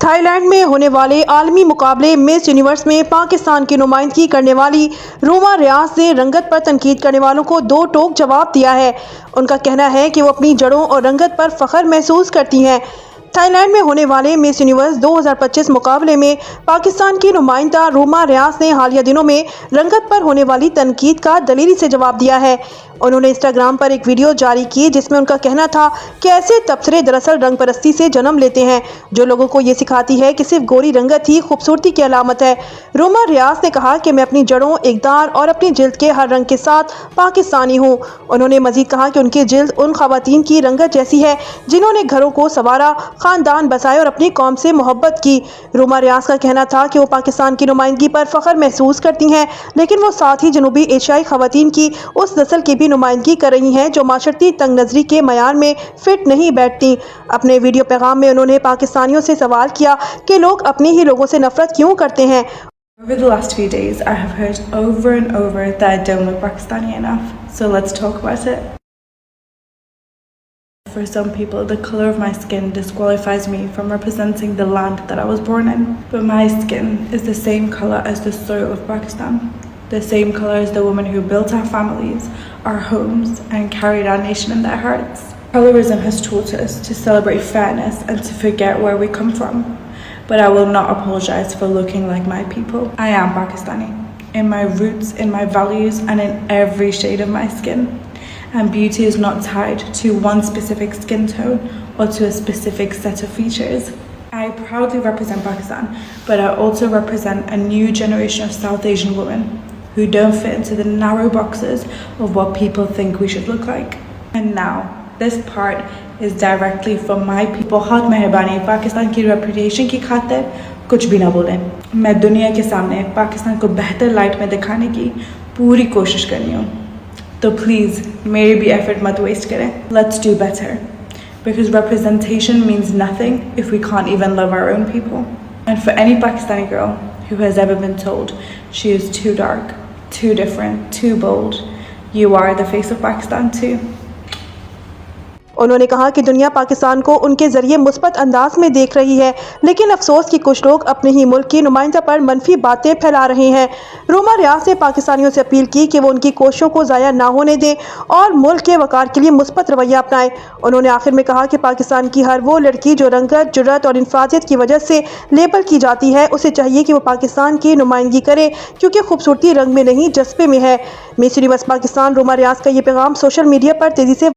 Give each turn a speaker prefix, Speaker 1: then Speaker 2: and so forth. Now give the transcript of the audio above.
Speaker 1: Thai land میں ہونے والے عالمی مقابلے مس یونیورس میں پاکستان کی نمائندگی کرنے والی روما ریاض نے رنگت پر تنقید کرنے والوں کو دو ٹوک جواب دیا ہے۔ ان کا کہنا ہے کہ وہ اپنی جڑوں اور رنگت پر فخر محسوس کرتی ہیں۔ تھائی لینڈ میں ہونے والے مس یونیورس 2025 مقابلے میں پاکستان کی نمائندہ روما ریاض نے حالیہ دنوں میں رنگت پر ہونے والی تنقید کا دلیری سے جواب دیا ہے۔ انہوں نے انسٹاگرام پر ایک ویڈیو جاری کی جس میں ان کا کہنا تھا کہ ایسے تبصرے دراصل رنگ پرستی سے جنم لیتے ہیں جو لوگوں کو یہ سکھاتی ہے کہ صرف گوری رنگت ہی خوبصورتی کی علامت ہے۔ روما ریاض نے کہا کہ میں اپنی جڑوں، اقدار اور اپنی جلد کے ہر رنگ کے ساتھ پاکستانی ہوں۔ انہوں نے مزید کہا کہ ان کی جلد ان خواتین کی رنگت جیسی ہے جنہوں نے گھروں کو سنوارا، خاندان بسائے اور اپنی قوم سے محبت کی۔ روما ریاض کا کہنا تھا کہ وہ پاکستان کی نمائندگی پر فخر محسوس کرتی ہیں، لیکن وہ ساتھ ہی جنوبی ایشیائی خواتین کی اس نسل کی بھی نمائندگی کر رہی ہیں جو معاشرتی تنگ نظری کے معیار میں فٹ نہیں بیٹھتی۔ اپنے ویڈیو پیغام میں انہوں نے پاکستانیوں سے سوال کیا کہ لوگ اپنے ہی لوگوں سے نفرت کیوں کرتے ہیں۔
Speaker 2: Over the last few days, I have heard over and over that I don't look Pakistani enough. So let's talk about it. For some people, the color of my skin disqualifies me from representing the land that I was born in. But my skin is the same color as the soil of Pakistan. The same color as the women who built our families, our homes, and carried our nation in their hearts. Colorism has taught us to celebrate fairness and to forget where we come from. But I will not apologize for looking like my people. I am Pakistani, in my roots, in my values, and in every shade of my skin. And beauty is not tied to one specific skin tone or to a specific set of features. I proudly represent Pakistan, but I also represent a new generation of South Asian women who don't fit into the narrow boxes of what people think we should look like. And now, this part is directly from my people. بہت مہربانی پاکستان کی reputation کی خاطر کچھ بھی نہ بولیں۔ میں دنیا کے سامنے پاکستان کو بہتر لائٹ میں دکھانے کی پوری کوشش کرنی ہوں، تو پلیز میری بھی ایفرٹ مت ویسٹ کریں۔ Let's do better, because representation means nothing if we can't even love our own people. And for any Pakistani girl who has ever been told she is too dark, too different, too bold, you are the face of Pakistan too.
Speaker 1: انہوں نے کہا کہ دنیا پاکستان کو ان کے ذریعے مثبت انداز میں دیکھ رہی ہے، لیکن افسوس کہ کچھ لوگ اپنے ہی ملک کی نمائندہ پر منفی باتیں پھیلا رہے ہیں۔ روما ریاض نے پاکستانیوں سے اپیل کی کہ وہ ان کی کوششوں کو ضائع نہ ہونے دیں اور ملک کے وقار کے لیے مثبت رویہ اپنائیں۔ انہوں نے آخر میں کہا کہ پاکستان کی ہر وہ لڑکی جو رنگت، جرأت اور انفرادیت کی وجہ سے لیبل کی جاتی ہے، اسے چاہیے کہ وہ پاکستان کی نمائندگی کرے، کیونکہ خوبصورتی رنگ میں نہیں جذبے میں ہے۔ مس یونیورس پاکستان روما ریاض کا یہ پیغام سوشل میڈیا پر تیزی سے